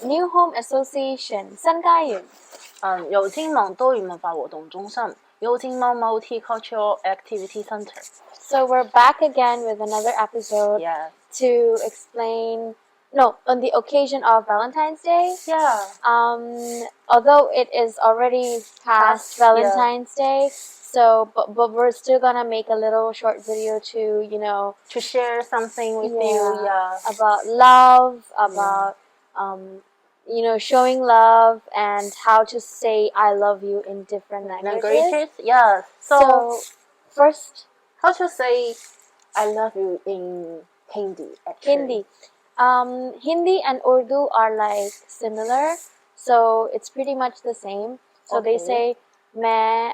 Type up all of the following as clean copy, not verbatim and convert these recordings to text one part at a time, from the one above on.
New Home Association 新家園。油尖旺多元文化活動中心 油尖旺 Multicultural Activity Center. So we're back again with another episode Yeah. to explain, on the occasion of Valentine's Day. Yeah. Although it is already past Valentine's Day, so but we're still gonna make a little short video to To share something with you. Yeah. About love, about showing love and how to say I love you in different languages. Yeah. So first, how to say I love you in Hindi? Actually? Hindi and Urdu are like similar, so it's pretty much the same. So they say मैं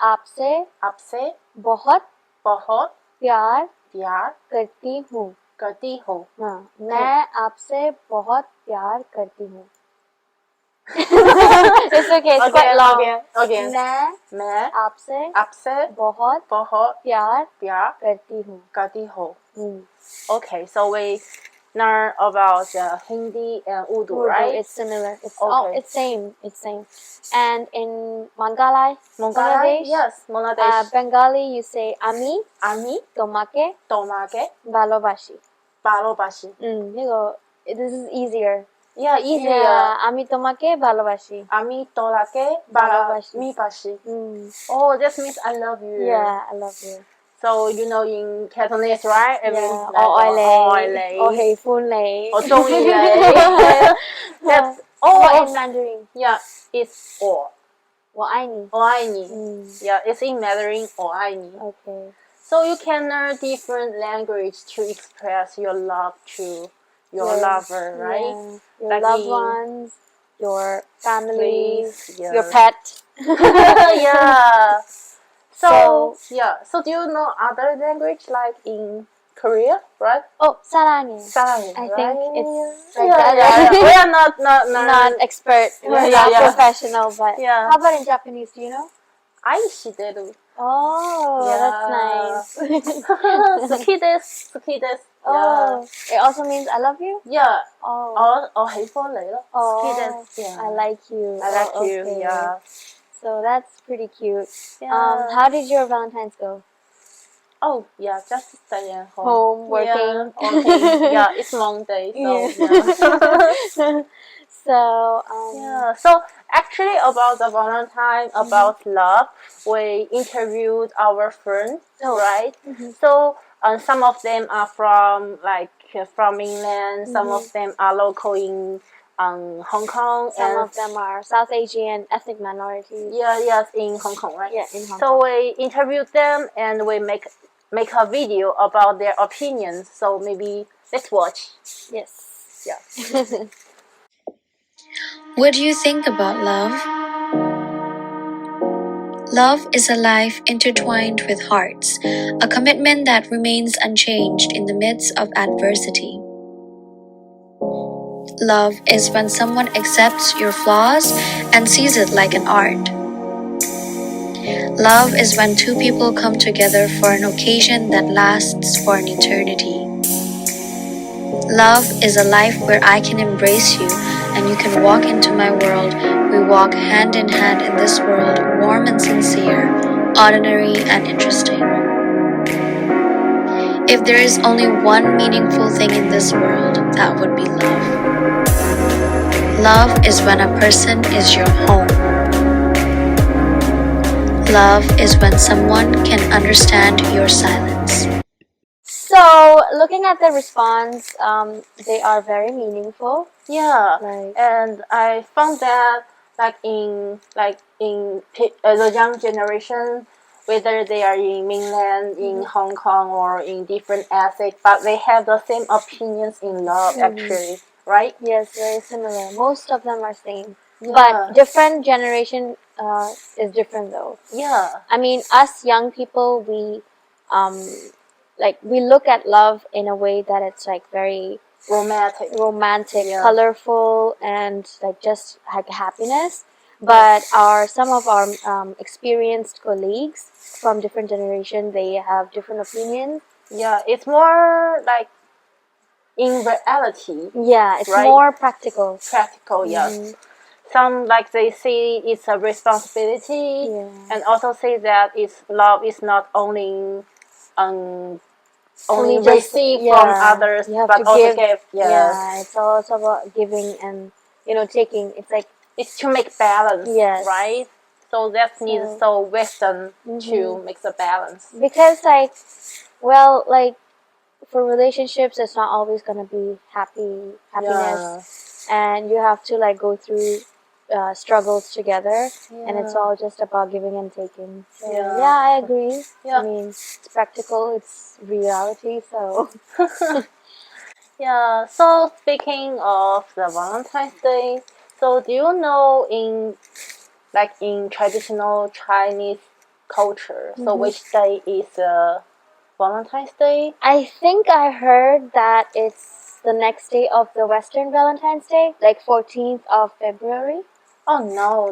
आपसे बहुत प्यार करती हूँ. मैं आपसे बहुत प्यार करती हूँ. It's okay, it's quite long. Okay. मैं आपसे बहुत प्यार करती हूँ. Okay, so we learn about Hindi and Urdu, right? It's similar. It's same. And in Bangladesh, yes, Bangladesh. Bengali, you say ami tomake balobashi. This is easier. Yeah, easier. Ami tomake balobashi. Ami tolake balobashi. Oh, that means I love you. Yeah, I love you. So in Cantonese, right? It means hei phun lei. That's in Mandarin. Yeah, it's 我爱你. Yeah, it's in Mandarin 我爱你. Okay. So you can learn different language to express your love to your lover, right? Yeah. Your loved ones, your family, yeah. your pet. Yeah. So do you know other language like in Korea, right? Oh, 사랑해. I think it's like that. Yeah. We are not expert. We're not professional, but how about in Japanese? Do you know? 愛してる. Oh, that's nice. 好きです. Oh, it also means I love you? Yeah. 我喜歡你咯. Oh, 好きです. Yeah. I like you. I like you. Okay. Yeah. So that's pretty cute. Yeah. How did your Valentine's go? Oh, yeah, just stay at Home, working. Yeah, okay. Yeah, it's long day, so So actually about the Valentine, about love, we interviewed our friends, right? So some of them are from England, some of them are local in Hong Kong, some of them are South Asian ethnic minorities. Yes, in Hong Kong, right? Yeah, in Hong Kong. So we interviewed them and we make a video about their opinions. So maybe let's watch. Yes. Yeah. What do you think about love? Love is a life intertwined with hearts, a commitment that remains unchanged in the midst of adversity. Love is when someone accepts your flaws and sees it like an art. Love is when two people come together for an occasion that lasts for an eternity. Love is a life where I can embrace you and you can walk into my world. We walk hand in hand in this world, warm and sincere, ordinary and interesting. If there is only one meaningful thing in this world, that would be love. Love is when a person is your home. Love is when someone can understand your silence. So, looking at the response, they are very meaningful. Yeah, and I found that in the young generation, whether they are in mainland, in Hong Kong, or in different ethnic, but they have the same opinions in love actually, right? Yes, very similar. Most of them are same. Yeah. But different generation is different though. Yeah. I mean, us young people, we look at love in a way that it's like very romantic, colorful, and just like happiness. But some of our experienced colleagues from different generations, they have different opinions. Yeah, it's more like in reality, Yeah, it's right? more practical. Practical, yes. Some like they see it's a responsibility, and also say that it's love is not only only just receive from others, you have but to also give. Yes, Yeah, it's also about giving and taking. It's like it's to make balance, Yes. right? So that needs so wisdom to make the balance. because like for relationships, it's not always gonna be happiness, and you have to like go through struggles together, and it's all just about giving and taking. So I agree. I mean, it's practical. It's reality. So Yeah. So speaking of the Valentine's Day, so do you know in traditional Chinese culture, so which day is Valentine's Day? I think I heard that it's the next day of the Western Valentine's Day, like 14th of February. Oh no.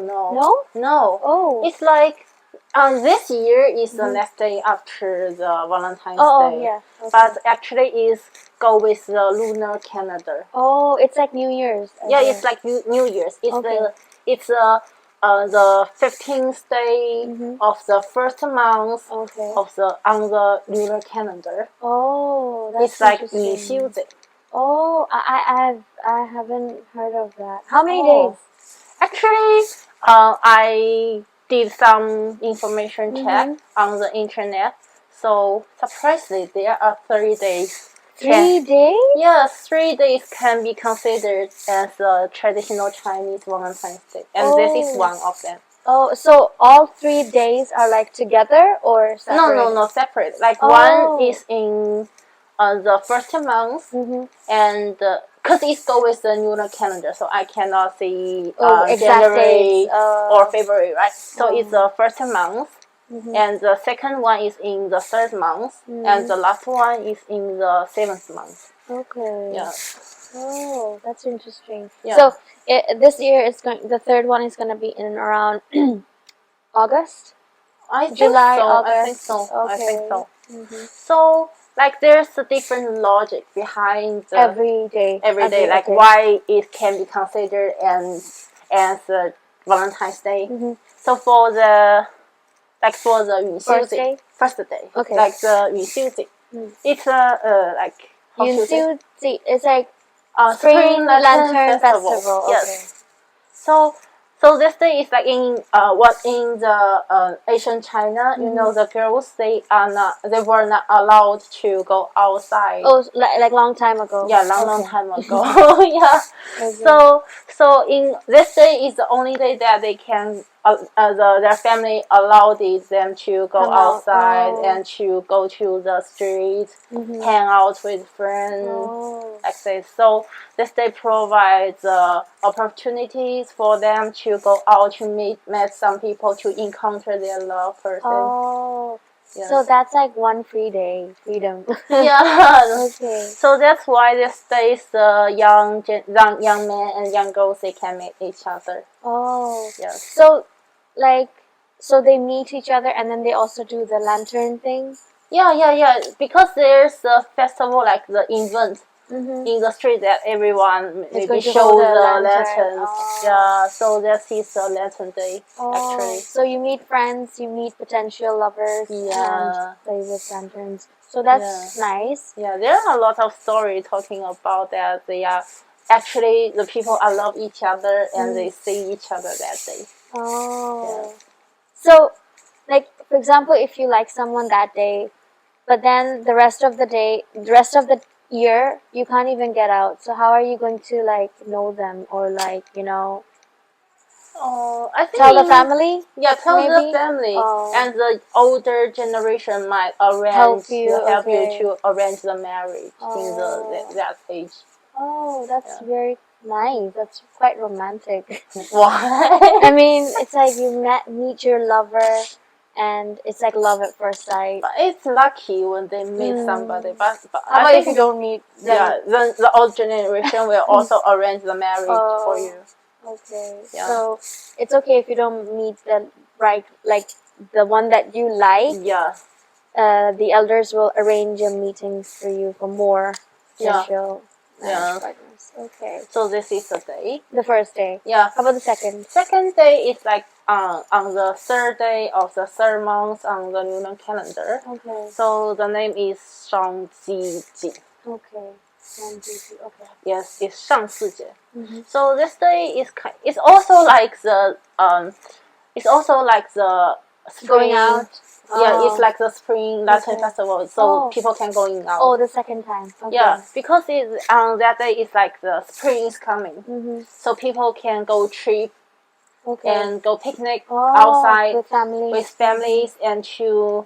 No? Oh. It's like this year is the next day after the Valentine's Day. Yeah. Okay. But actually is go with the lunar calendar. Oh, it's like New Year's. Yeah, it's like New Year's. It's the 15th day of the first month of the on the lunar calendar. Oh, that's It's like interesting. 元宵节. Oh, I haven't heard of that. How many days? Actually, I did some information check on the internet. So surprisingly, there are 3 days. 3 days? Yes, 3 days can be considered as a traditional Chinese Valentine's Day, and this is one of them. Oh, so all 3 days are like together or separate? No, separate. Like one is in the first month, and because it goes with the lunar calendar, so I cannot see January or February, right? So it's the first month, and the second one is in the third month, and the last one is in the 7th month. Okay. Yeah. Oh, that's interesting. Yeah. So this year the third one is going to be in around August? July, August. I think so. Okay. I think so. So, like, there's a different logic behind the every day. Like, why it can be considered as Valentine's Day. So for the first day, okay. like the 元宵节, it's like 元宵节 it's like spring lantern festival. Okay. Yes. So this day is like in the Asian China, you know, the girls they were not allowed to go outside. Oh, like long time ago. Yeah, long time ago. Yeah. Okay. So in this day is the only day that they can their family allowed them to go outside and to go to the street, hang out with friends, like this. So this day provides opportunities for them to go out to meet some people, to encounter their loved person. Oh. Yes. So that's like one free day, freedom. Yeah. Okay. So that's why these days the young men and young girls they can meet each other. Oh. Yes. So they meet each other and then they also do the lantern thing? Yeah. Because there's a festival like the event in the street that everyone maybe show the lanterns. Yeah, so that is the lantern day actually. So you meet friends, you meet potential lovers, and play with lanterns. So that's nice. Yeah, there are a lot of stories talking about that. They are actually the people love each other and they see each other that day. Oh. Yeah. So, like for example, if you like someone that day, but then the rest of the year, you can't even get out. So how are you going to like know them or like I think tell the family? Yeah, tell the family, and the older generation might help you to arrange the marriage in that age. Oh, that's very nice. That's quite romantic. Why? I mean, it's like you meet your lover, and it's like love at first sight. But it's lucky when they meet somebody. But how about if you don't meet them? Yeah, then the old generation will also arrange the marriage for you. Okay. Yeah. So it's okay if you don't meet the the one that you like. Yeah. The elders will arrange a meeting for you for more potential. Yeah. partners. Okay. So this is the day. The first day. Yeah. How about the second? Second day is like on the third day of the third month on the lunar calendar. Okay. So the name is 双鸡节. Okay. Okay. Yes, it's 上巳节. Mm-hmm. So this day is it's also like the spring. Going out. Yeah, it's like the spring Latin Okay. festival, so Oh. people can going out. Oh, the second time. Okay. Yeah, because it's on that day it's like the spring is coming, Mm-hmm. so people can go trip Okay. and go picnic Oh, outside with families. with families and to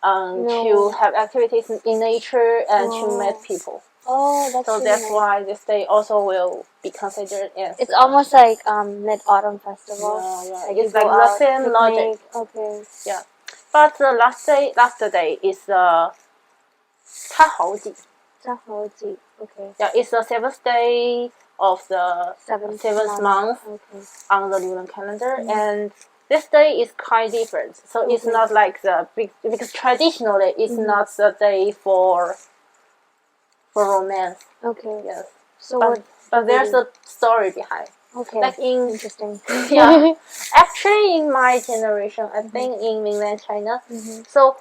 No. have activities in nature and to Oh. meet people. Oh, that's So really that's nice. why this day also will be considered as It's almost like Mid-Autumn Festival. yeah. Like It's you go like the out, same picnic. logic. Okay. Yeah, but the last day is the 插猴节. Okay. Yeah, it's the seventh day of the Seventh month Okay. on the lunar calendar, and this day is quite different. So it's Okay. not like the big, because traditionally it's Mhm. not the day for romance. Okay. Yes, So but there's a story behind. Okay. Like in Interesting. yeah, actually in my generation, I think in mainland China. Mhm. So,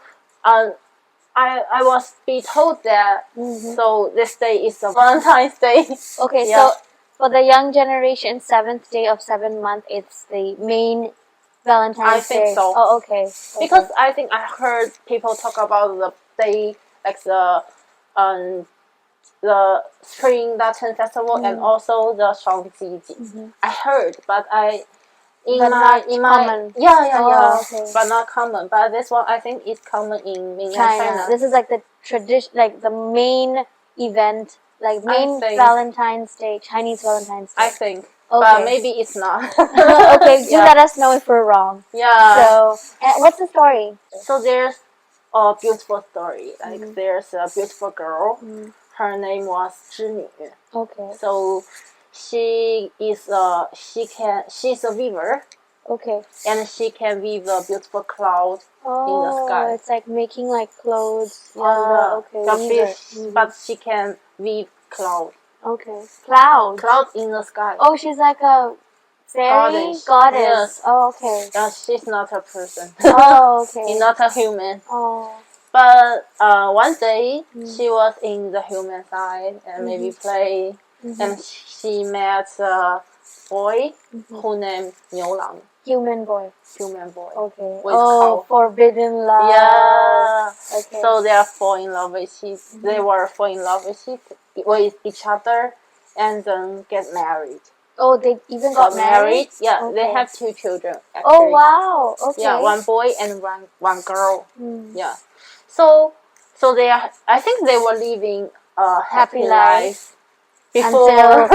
I was be told that Mhm. so this day is the Valentine's Day. Okay. Yeah. So for the young generation, seventh day of 7 month, it's the main Valentine's I think Day. so. Oh, okay. Because I think I heard people talk about the day like the spring Latin festival and also the 双鸡节. I heard, but not common. Yeah. Okay. But not common. But this one I think is common in mainland China. This is like the tradition, like the main event, like main think- Valentine's Day, Chinese Valentine's Day. I think. Okay. But maybe it's not. Okay, do Yeah. let us know if we're wrong. Yeah. So, what's the story? So there's a beautiful story. Like there's a beautiful girl. Her name was 织女. Okay. So she's a weaver. Okay. And she can weave a beautiful cloud in the sky. It's like making like clothes Yeah, on the weaver. but she can weave cloud. Okay. Clouds. Cloud in the sky. Oh, she's like a fairy goddess. Yes. Oh, okay. Yeah, she's not a person. Oh, okay. She's not a human. Oh. But one day she was in the human side and maybe play, and she met a boy who named 牛郎. Human boy. Human boy. Okay. With cow. Forbidden love. Yeah. Okay. So they are fall in love with they were fall in love with each other, and then get married. Oh, they even got married? Yeah, Okay. they have 2 children. Actually. Oh wow. Okay. Yeah, 1 boy and one girl. Mm. Yeah. So they are. I think they were living a happy life before.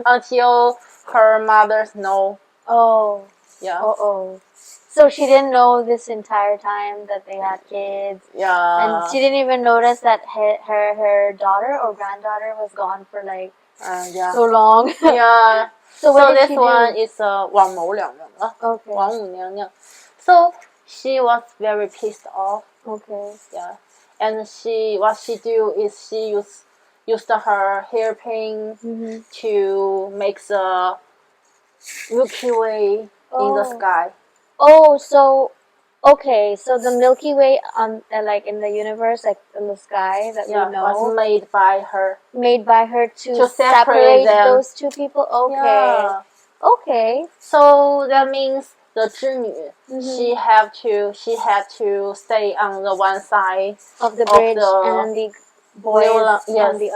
Until her mother's no. Oh. Yeah. Oh. So she didn't know this entire time that they had kids. Yeah. And she didn't even notice that her daughter or granddaughter was gone for like so long. Yeah. So this one is 王母娘娘了. Okay. 王母娘娘. So she was very pissed off. Okay. Yeah. And what she do is she used her hairpin to make the Milky Way in the sky. Oh, so okay, so the Milky Way on like in the universe, like in the sky that we know, was made by her. Made by her to separate them. those 2 people. Okay. Yeah. Okay. So that means the 织女, she had to stay on the one side of the bridge, and the boys on the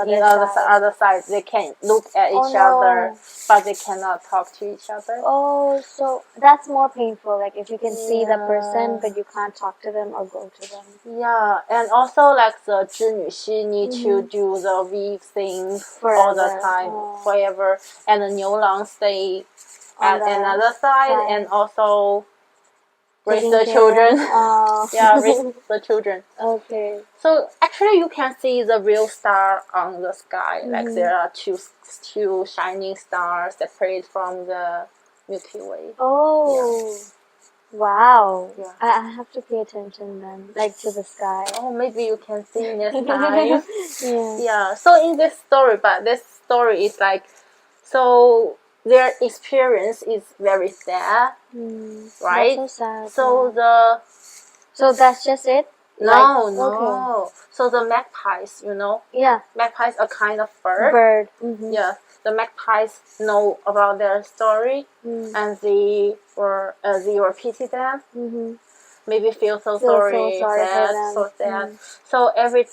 other side. They can look at each other, but they cannot talk to each other. Oh, so that's more painful. Like if you can see the person, but you can't talk to them or go to them. Yeah, and also like the 织女, she need to do the weave thing all the time, forever. And the 牛郎 stay at another side and also raise the children. Yeah, raise the children. Okay. So actually, you can see the real star on the sky. Like there are two shining stars separate from the Milky Way. Oh. Wow. Yeah. I have to pay attention then, like to the sky. Oh, maybe you can see next time. Yeah. Yeah. So in this story, but this story is like, so their experience is very sad, right? That's so sad. So yeah. So that's just it? no, Okay. no. So the magpies, you know, Yeah. magpies are kind of bird. Bird. Yeah, the magpies know about their story, and they were pity them. Maybe feel so sorry, for sad, them. so sad. So every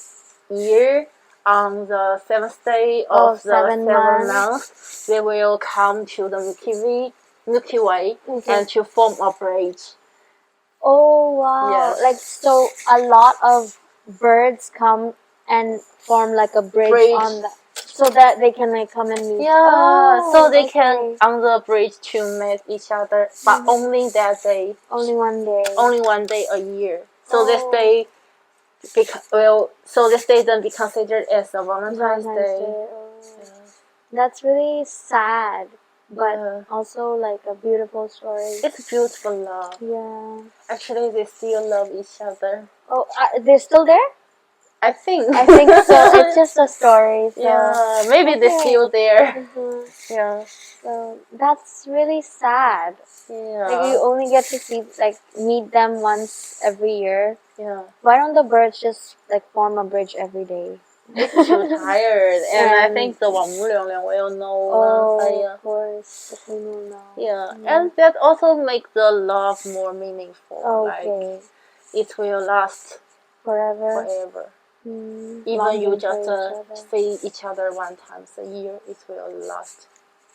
year, on the seventh day Oh, of the 7 7 months. months, they will come to the Milky Way, Okay. and to form a bridge. Oh wow! Yes. Like so, a lot of birds come and form like a bridge on the, so that they can like come and meet. Yeah, Oh, so they okay. can on the bridge to meet each other, but only that day. Only one day. Only one day a year. So this Oh. day, this day then be considered as a Valentine's Day. Oh. That's really sad, but Yeah. also like a beautiful story. It's beautiful love. Yeah. Actually, they still love each other. Oh, they're still there? I think. I think so. It's just a story. So. Yeah, maybe they're still there. Yeah. So that's really sad. Yeah. Like you only get to see meet them once every year. Yeah. Why don't the birds just like form a bridge every day? It's too tired, and I think the 王母娘娘 will know. Oh, of course, the queen will know. Yeah, and that also makes the love more meaningful. Okay. Like it will last Forever. Even you just see each other one time a year, it will last.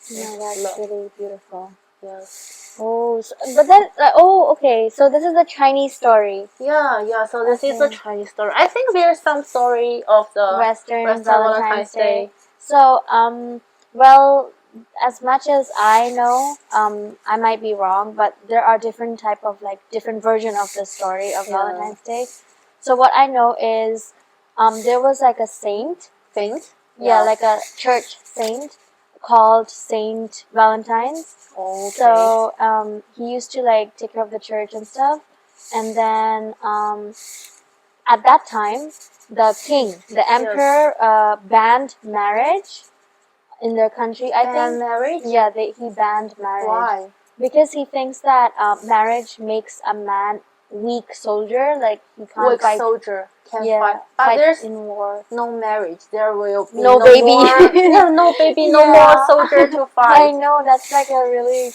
Yeah, that's really beautiful. Yes. Oh, but then okay. So this is a Chinese story. Yeah, yeah. So this is a Chinese story. I think there's some story of the Western Valentine's Day. So well, as much as I know, I might be wrong, but there are different type of different version of the story of Valentine's Day. So what I know is, there was like a saint. Saint? Yeah, like a church saint called Saint Valentine. Okay. So he used to like take care of the church and stuff, and then at that time the king, the emperor, banned marriage in their country. I think marriage. Yeah, he banned marriage. Why? Because he thinks that marriage makes a man weak soldier, like he can't Weak fight. Soldier can Yeah, fight. But fight there's in war. no marriage. There will be No baby. More, yeah, no baby, no more soldier to fight. I know, that's like a really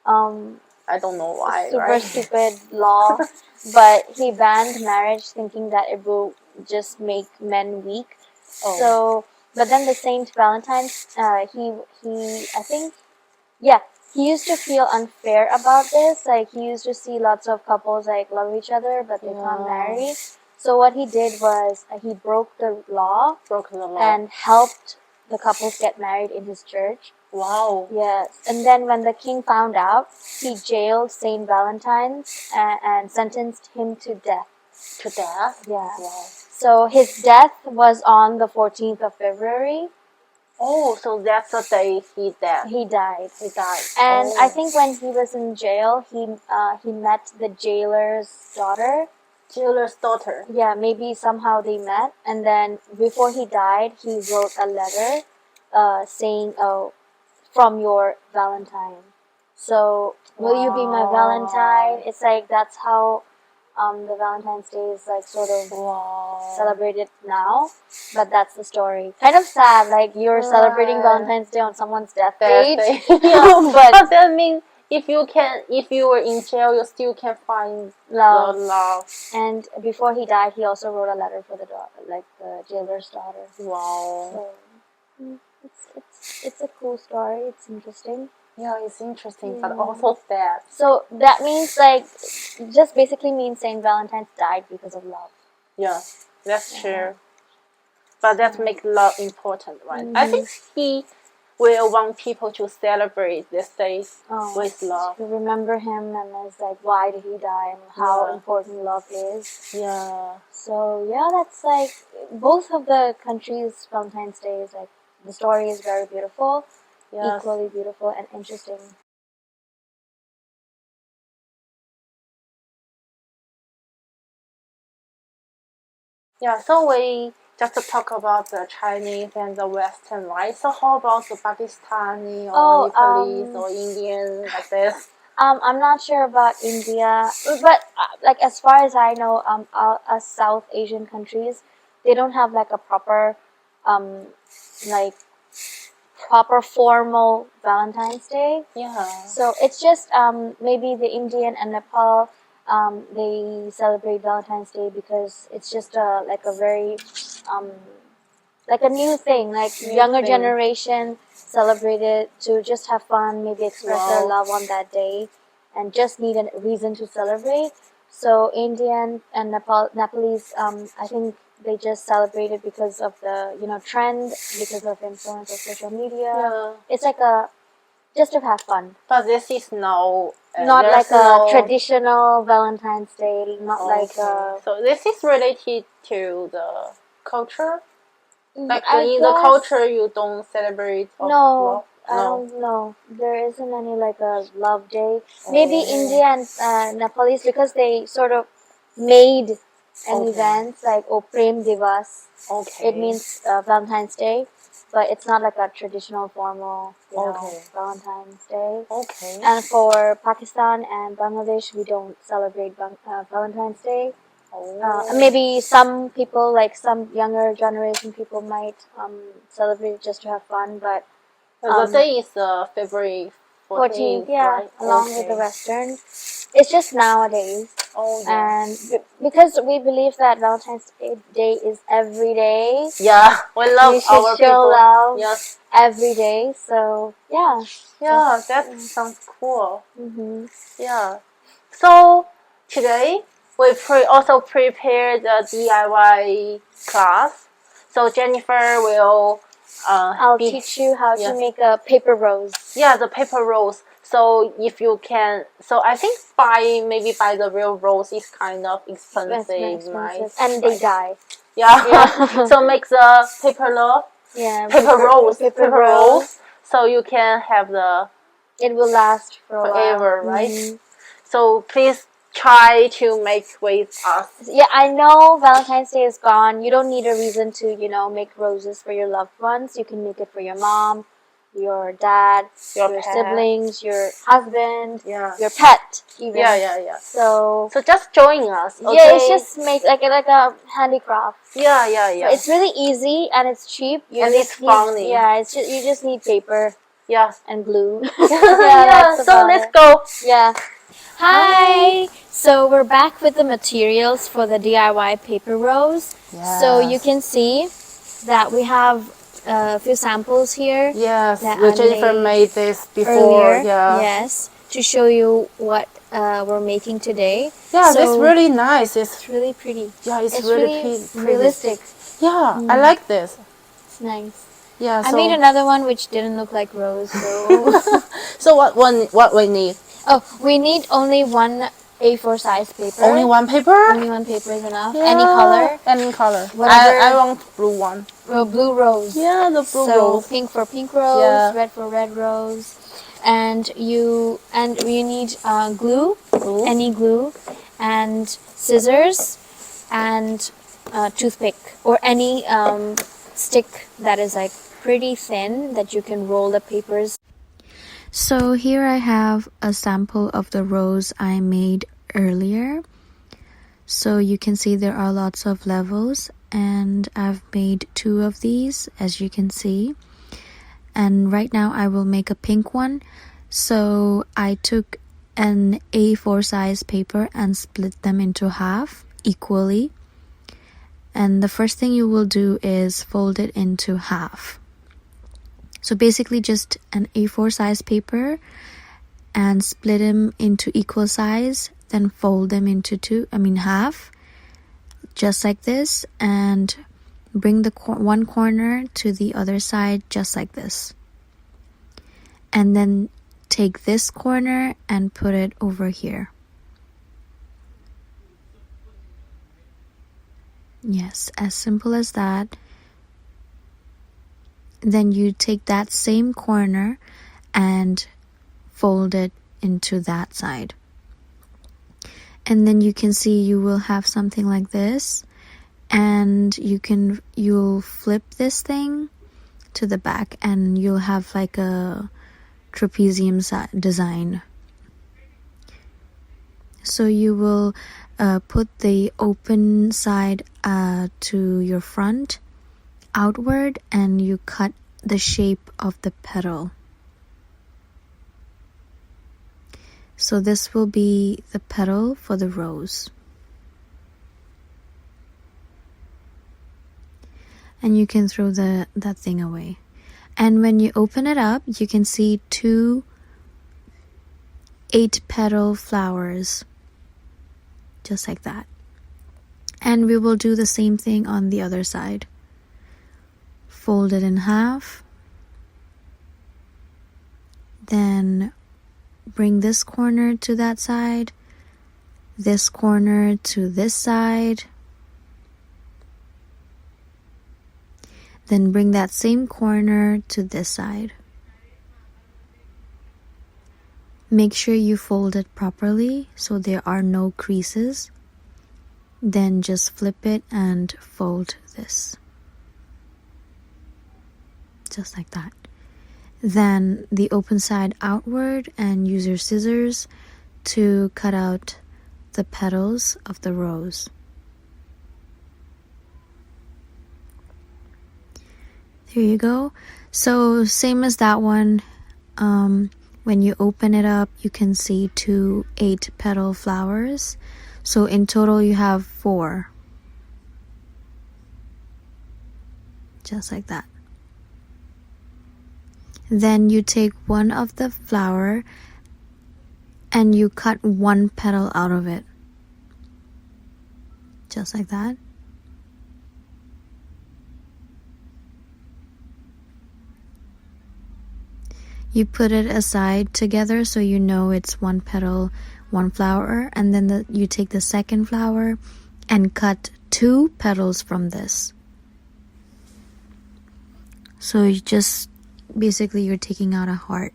I don't know why. super stupid law, but he banned marriage, thinking that it will just make men weak. Oh. So, but then the Saint Valentine, I think, yeah, he used to feel unfair about this. Like he used to see lots of couples like love each other, but they can't marry. So what he did was he broke the law, and helped the couples get married in his church. Wow. Yes. And then when the king found out, he jailed Saint Valentine and sentenced him to death. To death? Yeah. Wow. So his death was on the 14th of February. Oh, so that's the day he died. He died. He died. And I think when he was in jail, he met the jailer's daughter. Jailer's daughter. Yeah, maybe somehow they met. And then before he died, he wrote a letter saying, "Oh, from your Valentine. So will you be my Valentine?" It's like that's how the Valentine's Day is like sort of celebrated now. But that's the story. Kind of sad, like you're celebrating Valentine's Day on someone's death date. Yeah. But that means if you were in jail, you still can find love. And before he died, he also wrote a letter for the jailer's daughter. Wow. So it's a cool story. It's interesting. Yeah, it's interesting, but also sad. So that means just basically means Saint Valentine died because of love. Yeah, that's true. But that makes love important, right? I think he will want people to celebrate this day with love. To remember him, and it's like, why did he die, and how important love is. Yeah. So yeah, that's like both of the countries' Valentine's Day is like the story is very beautiful, equally beautiful and interesting. Yeah, so we just to talk about the Chinese and the Western, right? So how about the Pakistani or Nepalese or Indian like this? I'm not sure about India, but like as far as I know, us South Asian countries, they don't have like a proper, um, like proper formal Valentine's Day. Yeah. So it's just maybe the Indian and Nepal, they celebrate Valentine's Day because it's just like a very um, like a new thing. Like younger generation celebrate it to just have fun, maybe express their love on that day, and just need a reason to celebrate. So Indian and Nepalese, I think they just celebrate it because of the trend, because of influence of social media. Yeah. It's like a just to have fun. But this is no. Not like a traditional Valentine's Day. Not like a. So this is related to the culture. Like in the guess, culture, you don't celebrate. No, I don't know. There isn't any like a love day. Maybe India and Nepalese because they sort of made an event like Prem Divas. Okay. It means Valentine's Day, but it's not like a traditional formal Valentine's Day. Okay. And for Pakistan and Bangladesh, we don't celebrate Valentine's Day. Maybe some people, like some younger generation people, might celebrate it just to have fun, but the day is February 14th, yeah, right? along with the Western. It's just nowadays. Oh, yeah. And because we believe that Valentine's Day is every day. Yeah, we love we should our show people. love Yes. every day. So yeah. Yeah, that sounds cool. Mm-hmm. Yeah. So today we also prepared the DIY class. So Jennifer will. I'll teach you how to make a paper rose. Yeah, the paper rose. So if you can, so I think maybe buy the real rose is kind of expensive, right? And they die. Yeah. So make the paper love. Yeah. Paper rose. So you can have the. It will last forever, right? Mm-hmm. So please try to make with us. Yeah, I know Valentine's Day is gone. You don't need a reason to, make roses for your loved ones. You can make it for your mom, your dad, your siblings, your husband, your pet, even. Yeah. So just join us. Okay? Yeah, it's just make like a handicraft. Yeah. So it's really easy and it's cheap. It's funny. Yeah, you just need paper. Yeah. And glue. So let's go. Yeah. Hi! So we're back with the materials for the DIY paper rose. Yes. So you can see that we have a few samples here. Yes, Jennifer made this before. Earlier. Yeah. Yes, to show you what we're making today. Yeah, so it's really nice. It's really pretty. Yeah, it's really pretty. Realistic. Yeah, I like this. It's nice. Yeah, I made another one which didn't look like rose. So, so what we need? Oh, we need only one A4 size paper. Only one paper? Only one paper is enough. Yeah. Any color? Any color. Whatever. I want blue one. Well, blue rose. Yeah, the blue So rose. pink for pink rose, red for red rose. And you need glue, any glue, and scissors, and toothpick, or any stick that is like pretty thin that you can roll the papers. So here I have a sample of the rose I made earlier. So you can see there are lots of levels, and I've made 2 of these, as you can see. And right now I will make a pink one. So I took an A4 size paper and split them into half equally. And the first thing you will do is fold it into half. So basically just an A4 size paper, and split them into equal size, then fold them into half, just like this, and bring the one corner to the other side just like this. And then take this corner and put it over here. Yes, as simple as that. Then you take that same corner and fold it into that side. And then you can see you will have something like this. and you'll flip this thing to the back and you'll have like a trapezium design. So you will put the open side to your front outward, and you cut the shape of the petal. So this will be the petal for the rose. And you can throw that thing away. And when you open it up, you can see 2 8-petal flowers, just like that. And we will do the same thing on the other side. Fold it in half, then bring this corner to that side, this corner to this side, then bring that same corner to this side. Make sure you fold it properly so there are no creases. Then just flip it and fold this. Just like that. Then the open side outward, and use your scissors to cut out the petals of the rose. There you go. So same as that one. When you open it up, you can see 2 8-petal flowers. So in total you have 4. Just like that. Then you take one of the flower and you cut 1 petal out of it. Just like that. You put it aside together so you know it's 1 petal, 1 flower, and then you take the second flower and cut 2 petals from this. So you just basically you're taking out a heart.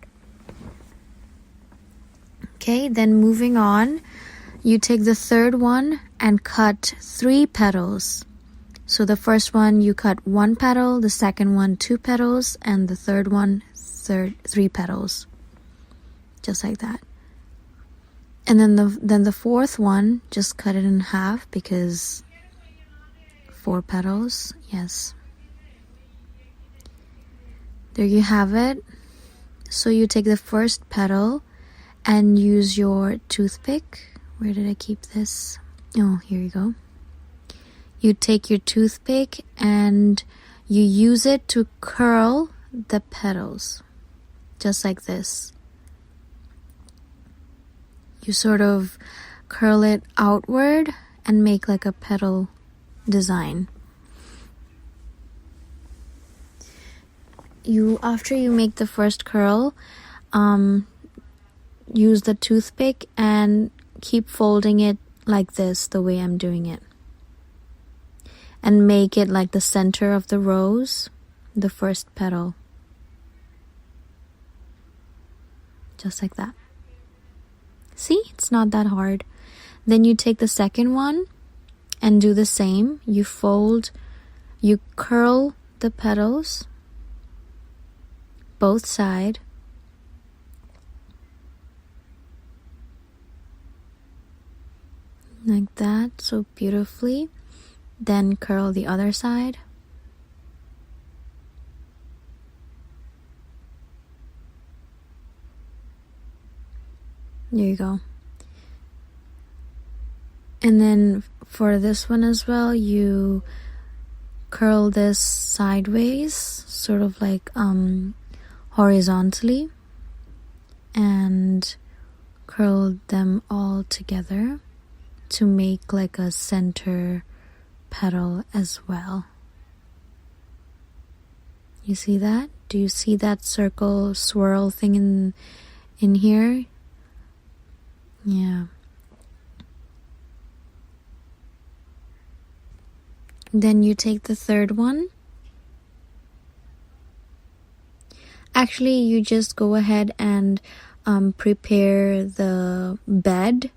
Okay, then moving on, you take the third one and cut 3 petals. So the first one you cut 1 petal, the second one 2 petals, and the third one 3 petals, just like that. And then the fourth one, just cut it in half because 4 petals. Yes, there you have it. So you take the first petal and use your toothpick. Where did I keep this? Oh, here you go. You take your toothpick and you use it to curl the petals. Just like this. You sort of curl it outward and make like a petal design. After you make the first curl, use the toothpick and keep folding it like this, the way I'm doing it. And make it like the center of the rose, the first petal. Just like that. See, it's not that hard. Then you take the second one and do the same. You curl the petals, both sides. Like that, so beautifully. Then curl the other side. There you go. And then for this one as well, you curl this sideways, sort of like horizontally, and curl them all together to make like a center petal as well. You see that? Do you see that circle swirl thing in here? Yeah. Then you take the third one. Actually, you just go ahead and prepare the bed.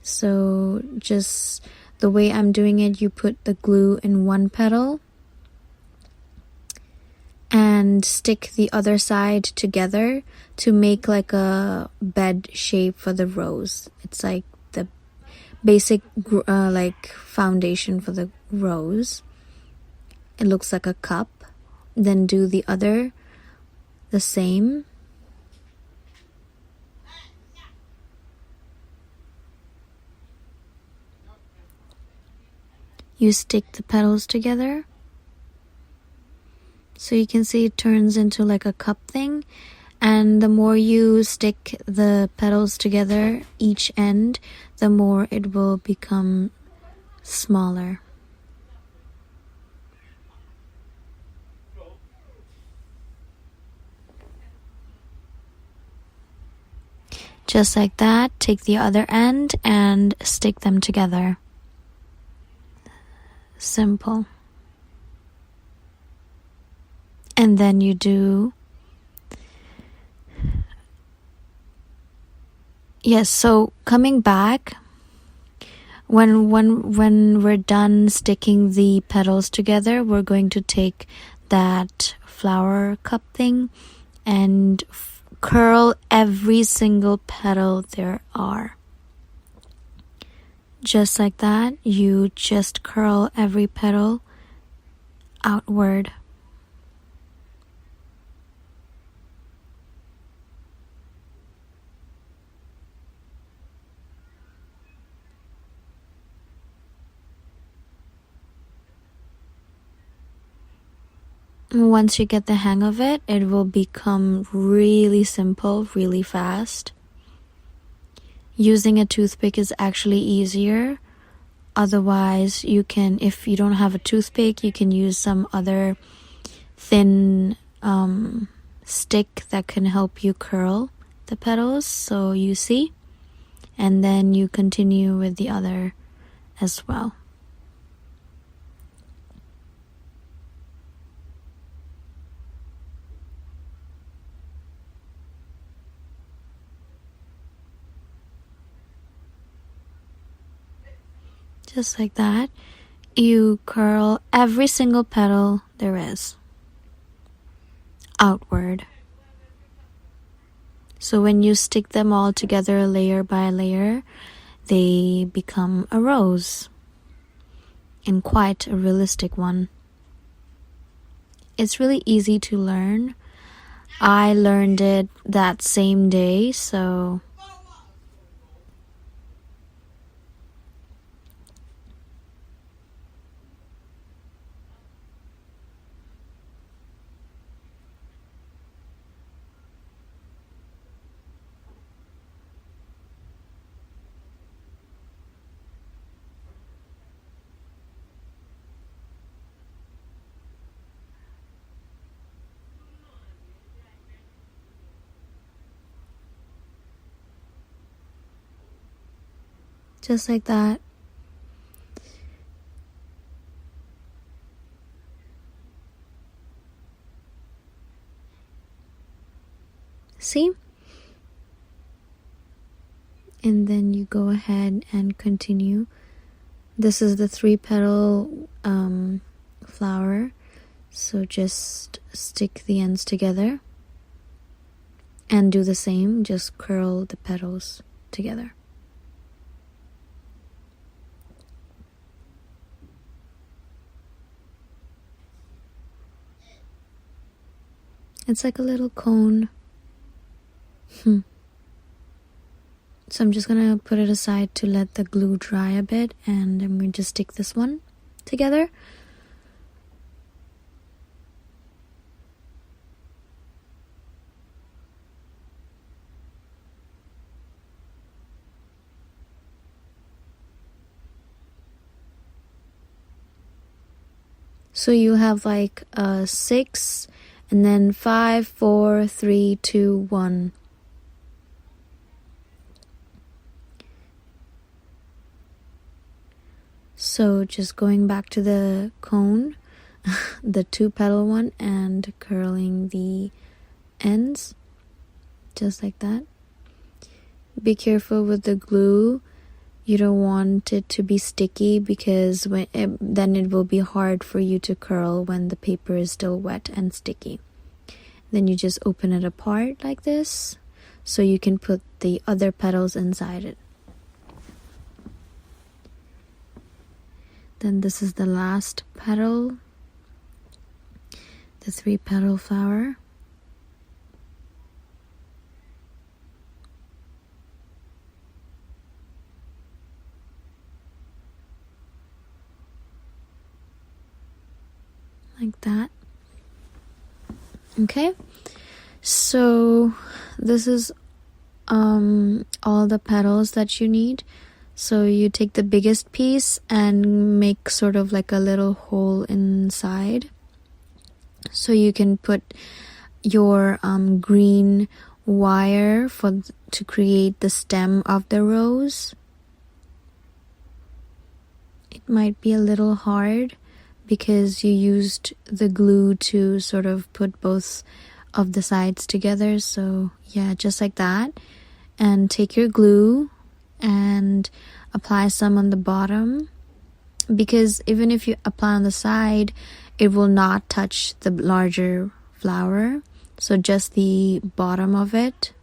So just the way I'm doing it, you put the glue in one petal and stick the other side together to make like a bed shape for the rose. It's like the basic like foundation for the rose. It looks like a cup. Then do the other the same. You stick the petals together. So you can see it turns into like a cup thing, and the more you stick the petals together, each end, the more it will become smaller. Just like that, take the other end and stick them together. Simple. And then you do, yes, so coming back, when we're done sticking the petals together, we're going to take that flower cup thing and curl every single petal there are. Just like that, you just curl every petal outward. Once you get the hang of it, it will become really simple, really fast. Using a toothpick is actually easier. Otherwise, you can, if you don't have a toothpick, you can use some other thin stick that can help you curl the petals. So you see, and then you continue with the other as well. Just like that, you curl every single petal there is outward. So when you stick them all together layer by layer, they become a rose, and quite a realistic one. It's really easy to learn. I learned it that same day, so just like that. See? And then you go ahead and continue. This is the 3-petal flower, so just stick the ends together and do the same, just curl the petals together. It's like a little cone. So I'm just gonna put it aside to let the glue dry a bit, and I'm going to stick this one together. So you have like 6 and then 5, 4, 3, 2, 1. So just going back to the cone, the 2-petal one, and curling the ends just like that. Be careful with the glue. You don't want it to be sticky because then it will be hard for you to curl when the paper is still wet and sticky. Then you just open it apart like this so you can put the other petals inside it. Then this is the last petal, the 3-petal flower. Like that. Okay, so this is all the petals that you need. So you take the biggest piece and make sort of like a little hole inside, so you can put your green wire to create the stem of the rose. It might be a little hard because you used the glue to sort of put both of the sides together. So yeah, just like that. And take your glue and apply some on the bottom, because even if you apply on the side, it will not touch the larger flower. So just the bottom of it.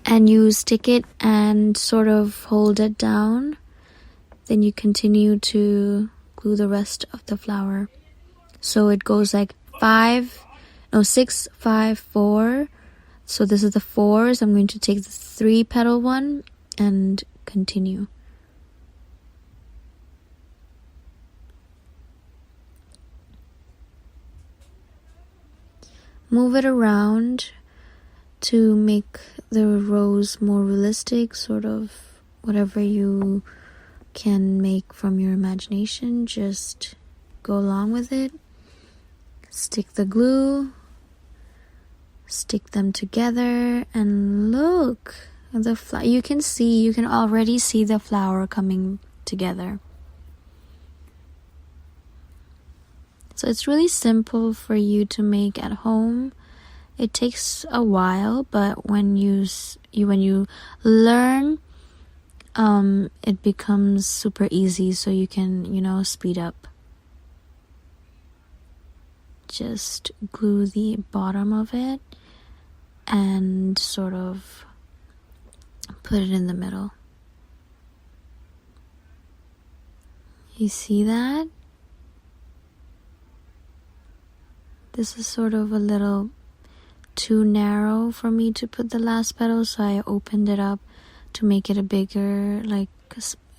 And you stick it and sort of hold it down. Then you continue to glue the rest of the flower. So it goes like 6, 5, 4. So this is the 4s. I'm going to take the 3-petal one and continue. Move it around to make the rose more realistic, sort of whatever you can make from your imagination. Just go along with it. Stick the glue, stick them together, and look, you can already see the flower coming together. So it's really simple for you to make at home. It takes a while, but when you learn, it becomes super easy, so you can, speed up. Just glue the bottom of it and sort of put it in the middle. You see that? This is sort of a little too narrow for me to put the last petal, so I opened it up to make it a bigger,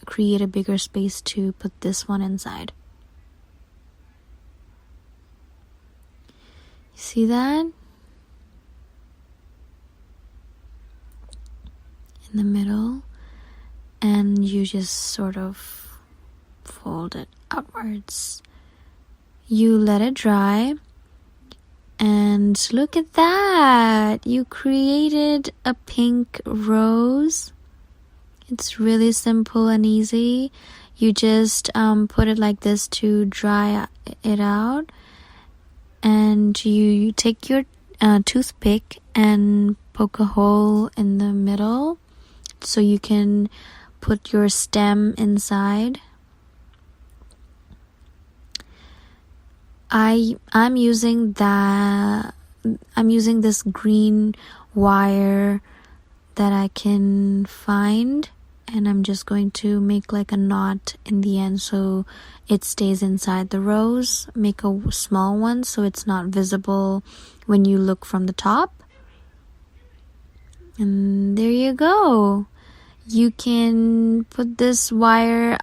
create a bigger space to put this one inside. You see that? In the middle, and you just sort of fold it outwards. You let it dry, and look at that! You created a pink rose. It's really simple and easy. You just put it like this to dry it out, and you take your toothpick and poke a hole in the middle so you can put your stem inside. I'm using this green wire that I can find, and I'm just going to make like a knot in the end so it stays inside the rose. Make a small one so it's not visible when you look from the top. And there you go. You can put this wire,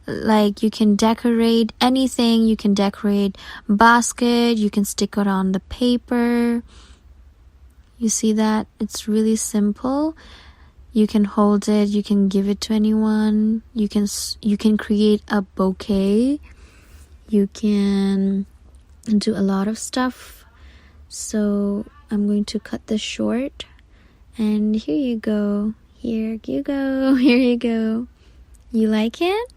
you can decorate anything. You can decorate basket. You can stick it on the paper. You see that? It's really simple. You can hold it. You can give it to anyone. You can create a bouquet. You can do a lot of stuff. So I'm going to cut this short. And here you go. Here you go. Here you go. You like it?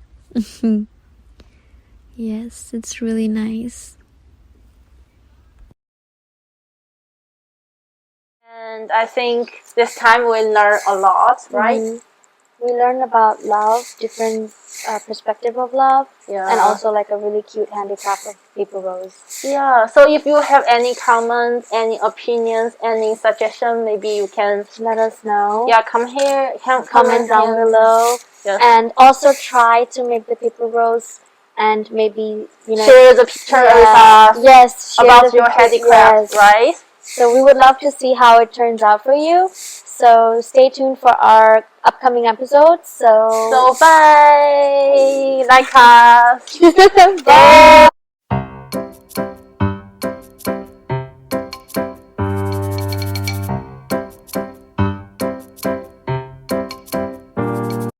Yes, it's really nice. And I think this time we learned a lot, right? we learn about love, different perspective of love, and also like a really cute handicraft of paper rose. Yeah, so if you have any comments, any opinions, any suggestion, maybe you can let us know. Yeah, come here, comment down below. Yes. And also try to make the paper rose, and maybe share the picture with us. Yes, share about the your picture, handicraft, yes. right? So we would love to see how it turns out for you. So stay tuned for our upcoming episodes. So bye, like us. bye.